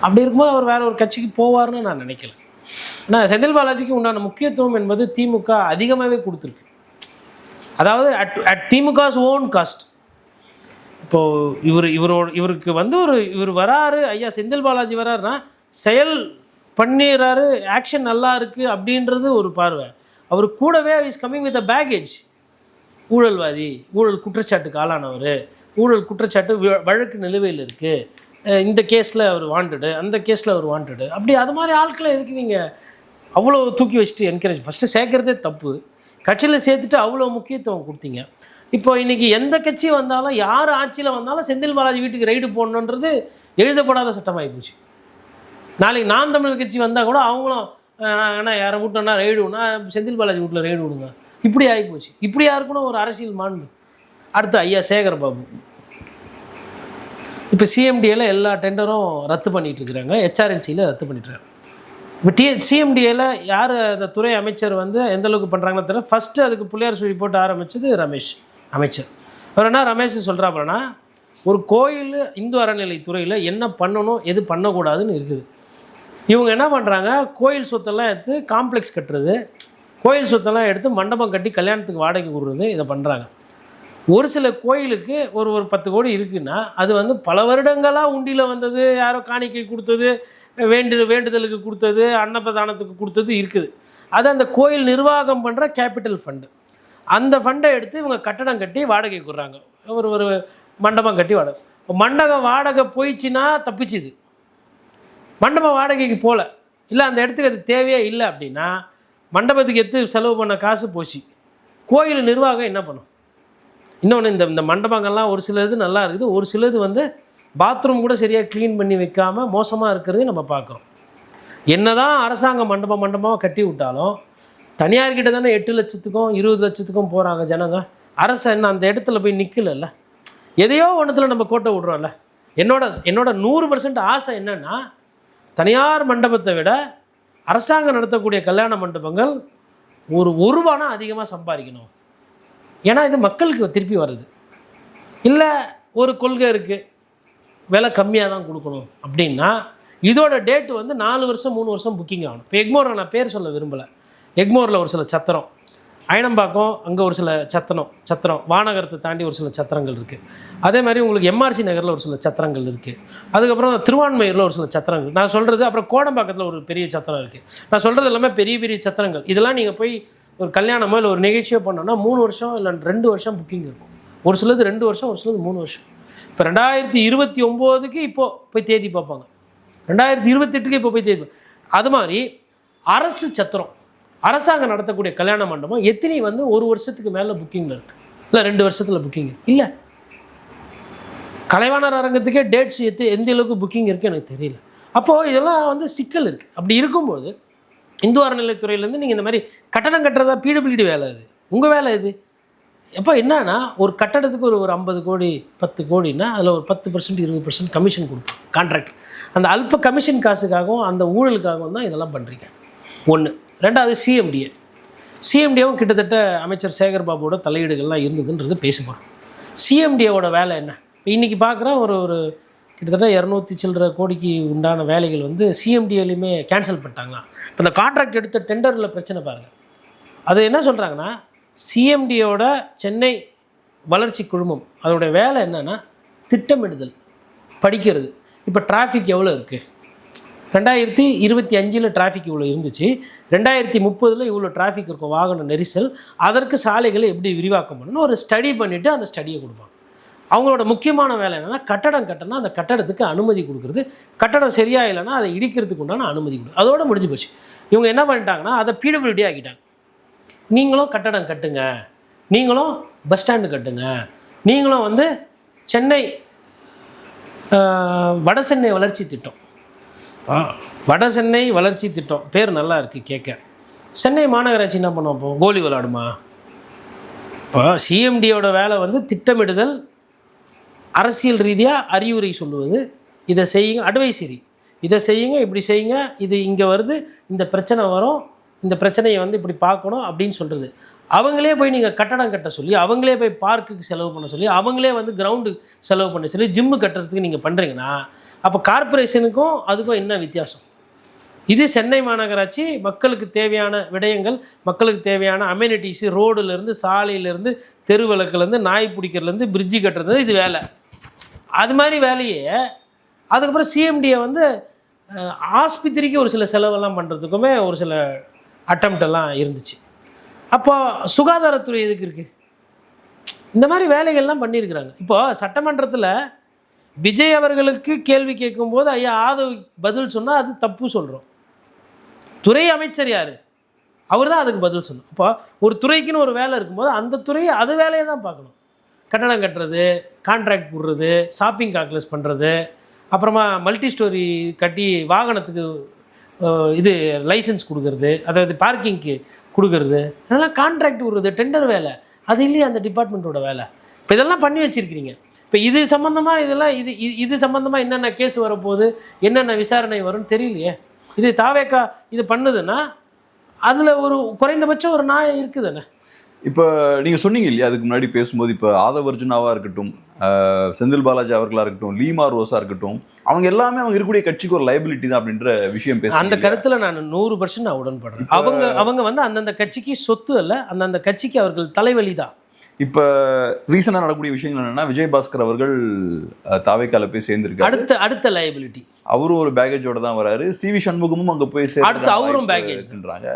அப்படி இருக்கும்போது அவர் வேறு ஒரு கட்சிக்கு போவார்னு நான் நினைக்கல. ஆனால் செந்தில் பாலாஜிக்கு உண்டான முக்கியத்துவம் என்பது திமுக அதிகமாகவே கொடுத்துருக்கு. அதாவது அட் திமுக's ஓன் காஸ்ட். இப்போது இவருக்கு வந்து இவர் வராரு, ஐயா செந்தில் பாலாஜி வராருன்னா செயல் பண்ணிடுறாரு, ஆக்ஷன் நல்லா இருக்குது அப்படின்றது ஒரு பார்வை. அவர் கூடவே is coming with a package. ஊழல்வாதி, ஊழல் குற்றச்சாட்டுக்கு ஆளானவர், ஊழல் குற்றச்சாட்டு வழக்கு நிலுவையில் இருக்குது, இந்த கேஸில் அவர் வாண்டடு, அந்த கேஸில் அவர் வாண்டடு, அப்படி அது மாதிரி ஆட்களை எதுக்கு நீங்கள் அவ்வளோ தூக்கி வச்சுட்டு என்கரேஜ் ஃபஸ்ட்டு சேர்க்குறதே தப்பு. கட்சியில் சேர்த்துட்டு அவ்வளோ முக்கியத்துவம் கொடுத்தீங்க. இப்போ இன்றைக்கி எந்த கட்சி வந்தாலும் யார் ஆட்சியில் வந்தாலும் செந்தில் பாலாஜி வீட்டுக்கு ரைடு போடணுன்றது எழுதப்படாத சட்டமாகி போச்சு. நாளைக்கு நாம் தமிழர் கட்சி வந்தால் கூட அவங்களும் ஏன்னா யாரை விட்டோன்னா ரைடு விடனா செந்தில் பாலாஜி வீட்டில் ரைடு விடுங்க, இப்படி ஆகிப்போச்சு. இப்படி யாருக்குன்னு ஒரு அரசியல் மாண்பு. அடுத்து ஐயா சேகர் பாபு இப்போ சிஎம்டிஏல எல்லா டெண்டரும் ரத்து பண்ணிகிட்டு இருக்கிறாங்க, ஹெச்ஆர்என்சியில் ரத்து பண்ணிட்டுருக்காங்க. இப்போ சிஎம்டிஏல யார் அந்த துறை அமைச்சர் வந்து எந்த அளவுக்கு பண்ணுறாங்கன்னு தெரியல. ஃபஸ்ட்டு அதுக்கு புள்ளியார் சுழி போட்டு ஆரம்பித்தது ரமேஷ் அமைச்சர். அவர் என்ன ரமேஷ் சொல்கிறாப்புலன்னா, ஒரு கோயில் இந்து அறநிலைத்துறையில் என்ன பண்ணணும் எது பண்ணக்கூடாதுன்னு இருக்குது. இவங்க என்ன பண்ணுறாங்க, கோயில் சொத்தெல்லாம் எடுத்து காம்ப்ளெக்ஸ் கட்டுறது, கோயில் சொத்தெல்லாம் எடுத்து மண்டபம் கட்டி கல்யாணத்துக்கு வாடகை கொடுறது, இதை பண்ணுறாங்க. ஒரு சில கோயிலுக்கு ஒரு 10 கோடி இருக்குன்னா அது வந்து பல வருடங்களாக உண்டியில் வந்தது, யாரோ காணிக்கை கொடுத்தது, வேண்டுதலுக்கு கொடுத்தது, அன்னப்பிரதானத்துக்கு கொடுத்தது இருக்குது. அது அந்த கோயில் நிர்வாகம் பண்ணுற கேபிட்டல் ஃபண்டு. அந்த ஃபண்டை எடுத்து இவங்க கட்டடம் கட்டி வாடகை கொடுறாங்க. ஒரு மண்டபம் கட்டி வாடகை. மண்டபம் வாடகை போயிடுச்சுன்னா தப்பிச்சுது. மண்டபம் வாடகைக்கு போகல, இல்லை அந்த இடத்துக்கு அது தேவையே இல்லை அப்படின்னா மண்டபத்துக்கு எடுத்து செலவு பண்ண காசு போச்சு. கோயில் நிர்வாகம் என்ன பண்ணும்? இன்னொன்று, இந்த மண்டபங்கள்லாம் ஒரு சிலது நல்லா இருக்குது, ஒரு சிலது வந்து பாத்ரூம் கூட சரியாக க்ளீன் பண்ணி வைக்காமல் மோசமாக இருக்கிறது நம்ம பார்க்குறோம். என்ன தான் அரசாங்கம் மண்டபமாக கட்டி விட்டாலும் தனியார்கிட்ட தானே 8 லட்சத்துக்கும் 20 லட்சத்துக்கும் போகிறாங்க ஜனங்க. அரசு என்ன அந்த இடத்துல போய் நிற்கல, எதையோ ஒன்றுத்தில் நம்ம கோட்டை விட்றோம்ல. என்னோட 100% ஆசை என்னென்னா, தனியார் மண்டபத்தை விட அரசாங்கம் நடத்தக்கூடிய கல்யாண மண்டபங்கள் ஒரு ரூபானா அதிகமாக சம்பாதிக்கணும். ஏன்னா இது மக்களுக்கு திருப்பி வருது. இல்லை ஒரு கொள்கை இருக்குது, விலை கம்மியாக தான் கொடுக்கணும் அப்படின்னா இதோட டேட்டு வந்து 4 வருஷம் 3 வருஷம் புக்கிங் ஆகணும். இப்போ எக்மோரை நான் பேர் சொல்ல விரும்பலை. எக்மோரில் ஒரு சில சத்திரம், அயனம்பாக்கம் அங்கே ஒரு சில சத்திரம், வானகரத்தை தாண்டி ஒரு சில சத்திரங்கள் இருக்குது. அதே மாதிரி உங்களுக்கு எம்ஆர்சி நகரில் ஒரு சில சத்திரங்கள் இருக்குது. அதுக்கப்புறம் திருவான்மையூரில் ஒரு சில சத்திரங்கள் நான் சொல்கிறது. அப்புறம் கோடம்பாக்கத்தில் ஒரு பெரிய சத்திரம் இருக்குது. நான் சொல்கிறது எல்லாமே பெரிய பெரிய சத்திரங்கள். இதெல்லாம் நீங்கள் போய் ஒரு கல்யாணமோ இல்லை ஒரு நிகழ்ச்சியோ பண்ணோன்னா 3 வருஷம் இல்லை 2 வருஷம் புக்கிங் இருக்கும். ஒரு சிலது 2 வருஷம், ஒரு சிலது 3 வருஷம். இப்போ 2029க்கு இப்போது போய் தேதி பார்ப்பாங்க, 2028க்கு இப்போ போய் தேதி. அது மாதிரி அரசு சத்திரம், அரசாங்கம் நடத்தக்கூடிய கல்யாண மண்டபம் எத்தனை வந்து 1 வருஷத்துக்கு மேலே புக்கிங்கில் இருக்குது, இல்லை 2 வருஷத்தில் புக்கிங் இல்லை. கலைவாணர் அரங்கத்துக்கே டேட்ஸ் எந்த அளவுக்கு புக்கிங் இருக்குது எனக்கு தெரியல. அப்போது இதெல்லாம் வந்து சிக்கல் இருக்குது. அப்படி இருக்கும்போது இந்து அறநிலைத்துறையிலேருந்து நீங்கள் இந்த மாதிரி கட்டணம் கட்டுறதா பிடபிள்யூடி வேலை, அது உங்கள் வேலை இது. எப்போ என்னன்னா, ஒரு கட்டடத்துக்கு ஒரு 50 கோடி 10 கோடின்னா அதில் ஒரு 10% 20% கமிஷன் கொடுக்கும் கான்ட்ராக்ட். அந்த அல்ப கமிஷன் காசுக்காகவும் அந்த ஊழலுக்காகவும் தான் இதெல்லாம் பண்ணுறீங்க. 1. 2வது சிஎம்டிஏவும் கிட்டத்தட்ட அமைச்சர் சேகர் பாபுவோட தலையீடுகள்லாம் இருந்ததுன்றது பேசுகிறோம். சிஎம்டிஏவோட வேலை என்ன? இப்போ இன்றைக்கி பார்க்குறேன், ஒரு கிட்டத்தட்ட 200 சில்லற கோடிக்கு உண்டான வேலைகள் வந்து சிஎம்டிஏலையுமே கேன்சல் பண்ணிட்டாங்களாம். இப்போ இந்த கான்ட்ராக்ட் எடுத்த டெண்டரில் பிரச்சனை பாருங்கள். அது என்ன சொல்கிறாங்கன்னா, சிஎம்டியோட சென்னை வளர்ச்சி குழுமம் அதோடைய வேலை என்னென்னா திட்டமிடுதல், படிக்கிறது. இப்போ டிராஃபிக் எவ்வளோ இருக்குது, 2025 டிராஃபிக் இவ்வளோ இருந்துச்சு, 2030 இவ்வளோ டிராஃபிக் இருக்கும், வாகன நெரிசல், அதற்கு சாலைகளை எப்படி விரிவாக்கம் பண்ணணும் ஒரு ஸ்டடி பண்ணிவிட்டு அந்த ஸ்டடியை கொடுப்பாங்க. அவங்களோட முக்கியமான வேலை என்னென்னா, கட்டடம் கட்டினா அந்த கட்டடத்துக்கு அனுமதி கொடுக்குறது, கட்டடம் சரியாக இல்லைன்னா அதை இடிக்கிறதுக்கு உண்டான அனுமதி கொடுக்குறது. அதோடு முடிஞ்சு போச்சு. இவங்க என்ன பண்ணிட்டாங்கன்னா, அதை பிடபிள்யூடி ஆக்கிட்டாங்க. நீங்களும் கட்டடம் கட்டுங்க, நீங்களும் பஸ் ஸ்டாண்டு கட்டுங்க, நீங்களும் வந்து சென்னை வட சென்னை வளர்ச்சி திட்டம், வட சென்னை வளர்ச்சி திட்டம் பேர் நல்லா இருக்குது கேட்க. சென்னை மாநகராட்சி என்ன பண்ணுவோம், இப்போ கோலி விளாடுமா? இப்போ சிஎம்டியோட வேலை வந்து திட்டமிடுதல், அரசியல் ரீதியாக அறிவுரை சொல்லுவது, இதை செய்யுங்க, அட்வைசரி, இதை செய்யுங்க, இப்படி செய்யுங்க, இது இங்கே வருது, இந்த பிரச்சனை வரும், இந்த பிரச்சனையை வந்து இப்படி பார்க்கணும் அப்படின்னு சொல்கிறது. அவங்களே போய் நீங்கள் கட்டடம் கட்ட சொல்லி, அவங்களே போய் பார்க்குக்கு செலவு பண்ண சொல்லி, அவங்களே வந்து கிரவுண்டு செலவு பண்ண சொல்லி, ஜிம்மு கட்டுறதுக்கு நீங்கள் பண்ணுறீங்கன்னா அப்போ கார்ப்பரேஷனுக்கும் அதுக்கும் என்ன வித்தியாசம்? இது சென்னை மாநகராட்சி மக்களுக்கு தேவையான விடயங்கள், மக்களுக்கு தேவையான அமெனிட்டிஸு, ரோடுலேருந்து சாலையிலேருந்து தெரு விளக்குலேருந்து நாய் பிடிக்கிறதுலேருந்து பிரிட்ஜு கட்டுறது இது வேலை. அது மாதிரி வேலையே அதுக்கப்புறம் சிஎம்டியை வந்து ஆஸ்பத்திரிக்கு ஒரு சில செலவெல்லாம் பண்ணுறதுக்குமே ஒரு சில அட்டம்ப்டெல்லாம் இருந்துச்சு. அப்போ சுகாதாரத்துறை எதுக்கு இருக்குது? இந்த மாதிரி வேலைகள்லாம் பண்ணியிருக்கிறாங்க. இப்போது சட்டமன்றத்தில் விஜய் அவர்களுக்கு கேள்வி கேட்கும்போது ஐயா ஆதவ் பதில் சொன்னால் அது தப்பு சொல்கிறோம். துறை அமைச்சர் யார்? அவர் தான் அதுக்கு பதில் சொல்லணும். அப்போ ஒரு துறைக்குன்னு ஒரு வேலை இருக்கும்போது அந்த துறையை அது வேலையை தான் பார்க்கணும். கட்டடம் கட்டுறது, கான்ட்ராக்ட் போடுறது, ஷாப்பிங் கால்குலேஸ் பண்ணுறது, அப்புறமா மல்டி ஸ்டோரி கட்டி வாகனத்துக்கு இது லைசன்ஸ் கொடுக்கறது, அதாவது பார்க்கிங்க்கு கொடுக்கறது, அதெல்லாம் கான்ட்ராக்ட் விடுறது, டெண்டர் வேலை. அது இல்லையே அந்த டிபார்ட்மெண்ட்டோட வேலை. இப்போ இதெல்லாம் பண்ணி வச்சுருக்கிறீங்க. இப்போ இது சம்மந்தமாக இதெல்லாம் இது சம்மந்தமாக என்னென்ன கேஸ் வரப்போகுது, என்னென்ன விசாரணை வரும்னு தெரியலையே. இது தாவேக்கா இது பண்ணுதுன்னா அதில் ஒரு குறைந்தபட்சம் ஒரு நியாயம் இருக்குதுண்ணே. இப்போ நீங்கள் சொன்னீங்க இல்லையா அதுக்கு முன்னாடி பேசும்போது, இப்போ ஆதவ் அர்ஜுனாவாக இருக்கட்டும், செந்தில் பாலாஜி அவர்களாக இருக்கட்டும், லீமா ரோஸாக இருக்கட்டும், அவங்க எல்லாமே அவங்க இருக்கக்கூடிய கட்சிக்கு ஒரு லைபிலிட்டி தான் அப்படின்ற விஷயம் பேச அந்த கருத்தில் நான் 100% நான் உடன்படுறேன். அவங்க வந்து அந்தந்த கட்சிக்கு சொத்து அல்ல, அந்தந்த கட்சிக்கு அவர்கள் தலைவலி தான். இப்போ ரீசெண்டாக நடக்கக்கூடிய விஷயங்கள் என்னன்னா, விஜயபாஸ்கர் அவர்கள் தாவேக்கால போய் சேர்ந்திருக்காரு. அடுத்த லைபிலிட்டி அவரும் ஒரு பேகேஜோட தான் வராரு. சிவி சண்முகமும் அங்கே போய் அடுத்து அவரும் பேகேஜ்ன்றாங்க.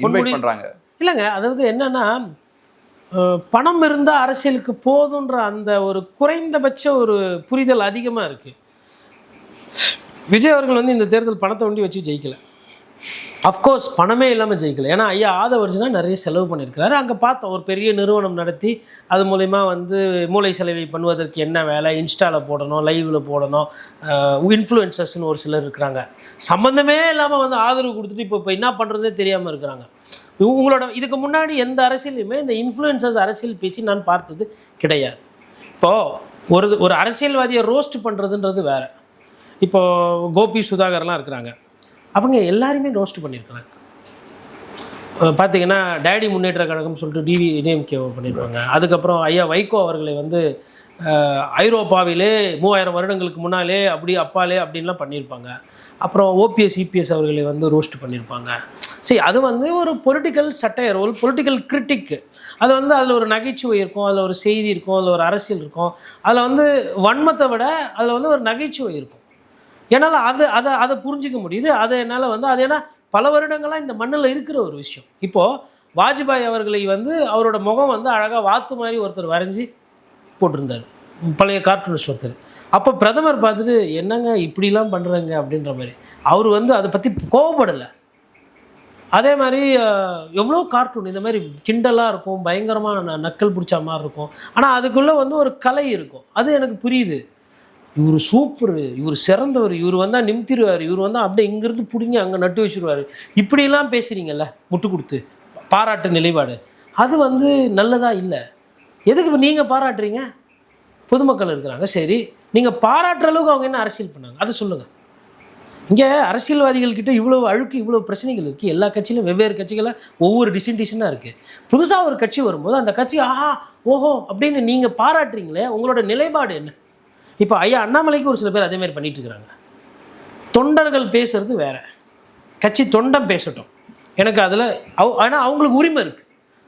பண்றாங்க இல்லைங்க, அதாவது என்னன்னா பணம் இருந்தால் அரசியலுக்கு போதுன்ற அந்த ஒரு குறைந்தபட்ச ஒரு புரிதல் அதிகமாக இருக்குது. விஜய் அவர்கள் வந்து இந்த தேர்தல் பணத்தை ஒண்டி வச்சு ஜெயிக்கலை. அஃப்கோர்ஸ் பணமே இல்லாமல் ஜெயிக்கலை. ஏன்னா ஐயா ஆதவ் அர்ஜுனா நிறைய செலவு பண்ணியிருக்கிறாரு. அங்கே பார்த்தோம் ஒரு பெரிய நிறுவனம் நடத்தி அது மூலிமா வந்து மூளை செலவை பண்ணுவதற்கு என்ன வேலை, இன்ஸ்டாவில் போடணும், லைவில் போடணும், இன்ஃப்ளூயன்சர்ஸ்னு ஒரு சிலர் இருக்கிறாங்க. சம்மந்தமே இல்லாமல் வந்து ஆதரவு கொடுத்துட்டு இப்போ என்ன பண்ணுறதே தெரியாமல் இருக்கிறாங்க. உங்களோட இதுக்கு முன்னாடி எந்த அரசியலையுமே இந்த இன்ஃப்ளூயன்சர்ஸ் அரசியல் பேச்சு நான் பார்த்தது கிடையாது. இப்போது ஒரு அரசியல்வாதியை ரோஸ்ட் பண்ணுறதுன்றது வேறு. இப்போது கோபி சுதாகர்லாம் இருக்கிறாங்க, அவங்க எல்லாருமே ரோஸ்ட் பண்ணியிருக்கிறாங்க. பார்த்திங்கன்னா டேடி முன்னேற்ற கழகம்னு சொல்லிட்டு டிஎம்கே பண்ணியிருப்பாங்க. அதுக்கப்புறம் ஐயா வைகோ அவர்களை வந்து ஐரோப்பாவிலே 3000 வருடங்களுக்கு முன்னாலே அப்படி அப்பாலே அப்படின்லாம் பண்ணியிருப்பாங்க. அப்புறம் ஓபிஎஸ் இபிஎஸ் அவர்களை வந்து ரோஸ்ட் பண்ணியிருப்பாங்க. சரி, அது வந்து ஒரு பொலிட்டிக்கல் சட்டையர், ஒரு பொலிட்டிக்கல் கிரிட்டிக்கு. அது வந்து அதில் ஒரு நகைச்சுவை இருக்கும், அதில் ஒரு செய்தி இருக்கும், அதில் ஒரு அரசியல் இருக்கும். அதில் வந்து வன்மத்தை விட அதில் வந்து ஒரு நகைச்சுவை இருக்கும். என்னால் அதை புரிஞ்சிக்க முடியுது. அதை என்னால் வந்து அது ஏன்னா பல வருடங்களாக இந்த மண்ணில் இருக்கிற ஒரு விஷயம். இப்போது வாஜ்பாய் அவர்களை வந்து அவரோட முகம் வந்து அழகாக வாத்து மாதிரி ஒருத்தர் வரைஞ்சி போட்டிருந்தார், பழைய கார்ட்டூனிஸ்ட் ஒருத்தர். அப்போ பிரதமர் பார்த்துட்டு என்னங்க இப்படிலாம் பண்ணுறங்க அப்படின்ற மாதிரி அவர் வந்து அதை பற்றி கோவப்படலை. அதே மாதிரி எவ்வளோ கார்ட்டூன் இந்த மாதிரி கிண்டலாக இருக்கும், பயங்கரமாக நக்கல் பிடிச்ச மாதிரி இருக்கும். ஆனால் அதுக்குள்ளே வந்து ஒரு கலை இருக்கும். அது எனக்கு புரியுது. இவர் சூப்பரு, இவர் சிறந்தவர், இவர் வந்தால் நிமித்திடுவார், இவர் வந்தால் அப்படியே இங்கேருந்து பிடிங்கி அங்கே நட்டு வச்சுருவார், இப்படிலாம் பேசுகிறீங்கல்ல முட்டு கொடுத்து பாராட்டு நிலைப்பாடு, அது வந்து நல்லதாக இல்லை. எதுக்கு இப்போ நீங்கள் பாராட்டுறீங்க? பொதுமக்கள் இருக்கிறாங்க, சரி நீங்கள் பாராட்டுற அளவுக்கு அவங்க என்ன அரசியல் பண்ணாங்க அதை சொல்லுங்கள். இங்கே அரசியல்வாதிகள்கிட்ட இவ்வளோ அழுக்கு, இவ்வளோ பிரச்சனைகள் இருக்குது. எல்லா கட்சியிலும் வெவ்வேறு கட்சிகளை ஒவ்வொரு டிசன்டிஷனாக இருக்குது. புதுசாக ஒரு கட்சி வரும்போது அந்த கட்சி ஆஹா ஓஹோ அப்படின்னு நீங்கள் பாராட்டுறீங்களே, உங்களோட நிலைப்பாடு என்ன? இப்போ ஐயா அண்ணாமலைக்கு ஒரு சில பேர் அதேமாதிரி பண்ணிகிட்டு இருக்கிறாங்க. தொண்டர்கள் பேசுகிறது வேறு, கட்சி தொண்டம் பேசட்டும், எனக்கு அதில் ஆனால் அவங்களுக்கு உரிமை இருக்குது.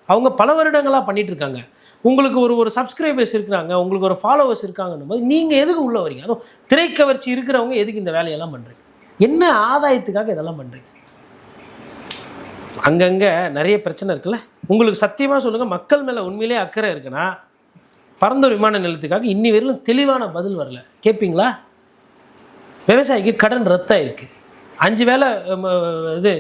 அவங்க பல வருடங்களாக பண்ணிகிட்ருக்காங்க. உங்களுக்கு ஒரு சப்ஸ்கிரைபர்ஸ் இருக்கிறாங்க, உங்களுக்கு ஒரு ஃபாலோவர்ஸ் இருக்காங்கன்னும் போது நீங்கள் எதுக்கு உள்ளே வரீங்க? அதுவும் திரைக்கவர்ச்சி இருக்கிறவங்க எதுக்கு இந்த வேலையெல்லாம் பண்ணுறீங்க? என்ன ஆதாயத்துக்காக இதெல்லாம் பண்ணுறீங்க? அங்கங்கே நிறைய பிரச்சனை இருக்குல்ல. உங்களுக்கு சத்தியமாக சொல்லுங்கள், மக்கள் மேலே உண்மையிலே அக்கறை இருக்குன்னா பரந்தூர் விமான நிலையத்துக்காக இன்னி வரையிலும் தெளிவான பதில் வரல. கேட்பீங்களா? விவசாயிக்கு கடன் ரத்தாயிருக்கு. 5 வேளை இது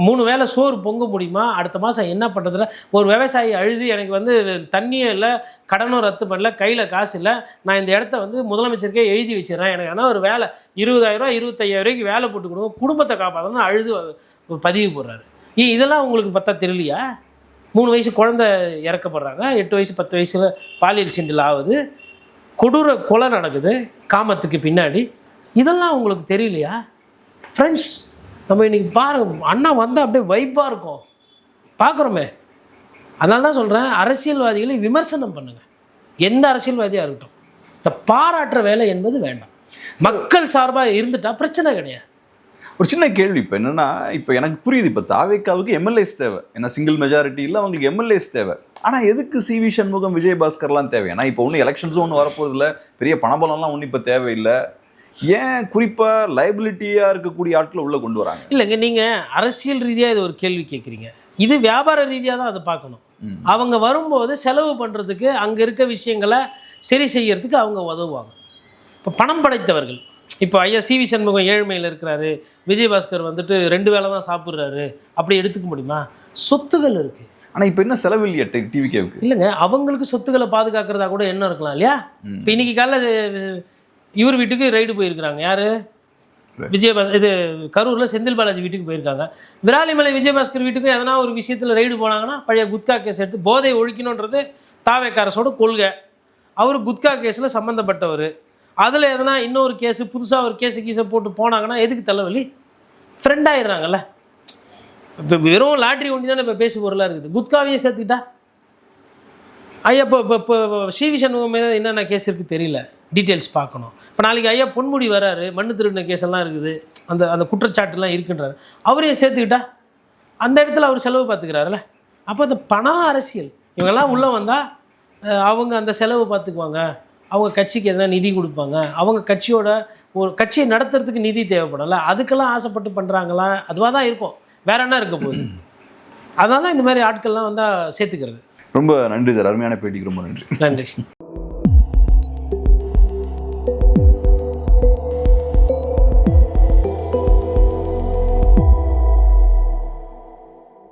3 வேளை சோறு பொங்க முடியுமா? அடுத்த மாதம் என்ன பண்ணுறதுல ஒரு விவசாயி அழுது எனக்கு வந்து தண்ணியே இல்லை, கடனும் ரத்து பண்ணல, கையில் காசு இல்லை, நான் இந்த இடத்த வந்து முதலமைச்சருக்கே எழுதி வச்சிடறேன், எனக்கு ஆனால் ஒரு வேலை 20,000 25,000 வேலை போட்டு கொடுங்க, குடும்பத்தை காப்பாற்றணும்னு அழுது பதிவு போடுறாரு. இதெல்லாம் உங்களுக்கு பார்த்தா தெரியலையா? 3 வயசு குழந்தை இறக்கப்படுறாங்க, 8 வயசு 10 வயசில் பாலியல் சிண்டில் ஆகுது, கொடூர கொலை நடக்குது காமத்துக்கு பின்னாடி. இதெல்லாம் உங்களுக்கு தெரியலையா? ஃப்ரெண்ட்ஸ், நம்ம இன்னைக்கு பாருங்க, அண்ணா வந்தால் அப்படியே வைப்பாக இருக்கும், பார்க்குறோமே. அதனால தான் சொல்கிறேன், அரசியல்வாதிகளை விமர்சனம் பண்ணுங்கள், எந்த அரசியல்வாதியாக இருக்கட்டும். இந்த பாராட்டுற வேலை என்பது வேண்டாம். மக்கள் சார்பாக இருந்துட்டா பிரச்சனை கிடையாது. ஒரு சின்ன கேள்வி இப்போ என்னன்னா, இப்போ எனக்கு புரியுது, இப்போ தாவேக்காவுக்கு எம்எல்ஏஸ் தேவை, ஏன்னா சிங்கிள் மெஜாரிட்டி இல்லை, அவங்களுக்கு எம்எல்ஏஸ் தேவை. ஆனால் எதுக்கு சிவி சண்முகம், விஜயபாஸ்கர்லாம் தேவை? ஏன்னா இப்போ ஒன்றும் எலெக்ஷன்ஸும் ஒன்றும் வரப்போதில்லை, பெரிய பணபலம்லாம் ஒன்றும் இப்போ தேவையில்லை. ஏன் குறிப்பாக லைபிலிட்டியாக இருக்கக்கூடிய ஆட்களை உள்ளே கொண்டு வராங்க? இல்லைங்க, நீங்கள் அரசியல் ரீதியாக இது ஒரு கேள்வி கேட்குறீங்க, இது வியாபார ரீதியாக தான் அதை பார்க்கணும். அவங்க வரும்போது செலவு பண்ணுறதுக்கு, அங்கே இருக்க விஷயங்களை சரி செய்யறதுக்கு அவங்க உதவுவாங்க. இப்போ பணம் படைத்தவர்கள், இப்போ ஐயா சிவி சண்முகம் ஏழ்மையில் இருக்கிறாரு, விஜயபாஸ்கர் வந்துட்டு 2 வேளை தான் சாப்பிட்றாரு, அப்படி எடுத்துக்க முடியுமா? சொத்துகள் இருக்குது. ஆனால் இப்போ என்ன செலவு இல்லையா டிவிகேவுக்கு? இல்லைங்க, அவங்களுக்கு சொத்துக்களை பாதுகாக்கிறதா கூட என்ன இருக்கலாம் இல்லையா? இப்போ இன்னைக்கு காலைல இவர் வீட்டுக்கு ரைடு போயிருக்கிறாங்க, யார்? இது கரூரில் செந்தில் பாலாஜி வீட்டுக்கு போயிருக்காங்க. விராலிமலை விஜயபாஸ்கர் வீட்டுக்கு எதனா ஒரு விஷயத்தில் ரைடு போனாங்கன்னா பழைய குட்கா கேஸ் எடுத்து போதை ஒழிக்கணுன்றது தாவேக்கா அரசோட கொள்கை. அவர் குட்கா கேஸில் சம்மந்தப்பட்டவர். அதில் எதனா இன்னொரு கேஸு, புதுசாக ஒரு கீஸை போட்டு போனாங்கன்னா எதுக்கு தலைவலி? ஃப்ரெண்ட் ஆயிடுறாங்கல்ல. இப்போ வெறும் லாட்ரி ஒண்டி தானே இப்போ பேசு பொருளாக இருக்குது. குட்காவையும் சேர்த்துக்கிட்டா ஐயா இப்போ சிவி சண்முகம் மேலே என்னென்ன கேஸ் இருக்குது தெரியல, டீட்டெயில்ஸ் பார்க்கணும். இப்போ நாளைக்கு ஐயா பொன்முடி வராரு, மண்ணு திருடின கேஸ் எல்லாம் இருக்குது, அந்த குற்றச்சாட்டுலாம் இருக்குன்றாரு, அவரையும் சேர்த்துக்கிட்டா அந்த இடத்துல அவர் செலவு பார்த்துக்கிறாருல்ல. அப்போ அந்த பண அரசியல் இவங்கெல்லாம் உள்ளே வந்தால் அவங்க அந்த செலவு பார்த்துக்குவாங்க, அவங்க கட்சிக்கு எதனா நிதி கொடுப்பாங்க, அவங்க கட்சியோட ஒரு கட்சியை நடத்துறதுக்கு நிதி தேவைப்படலை, அதுக்கெல்லாம் ஆசைப்பட்டு பண்ணுறாங்களா? அதுவாக தான் இருக்கும், வேற என்ன இருக்க போகுது? அதனால தான் இந்த மாதிரி ஆட்கள்லாம் வந்தால் சேர்த்துக்கிறது. ரொம்ப நன்றி சார், அருமையான பேட்டிக்கு ரொம்ப நன்றி. நன்றி.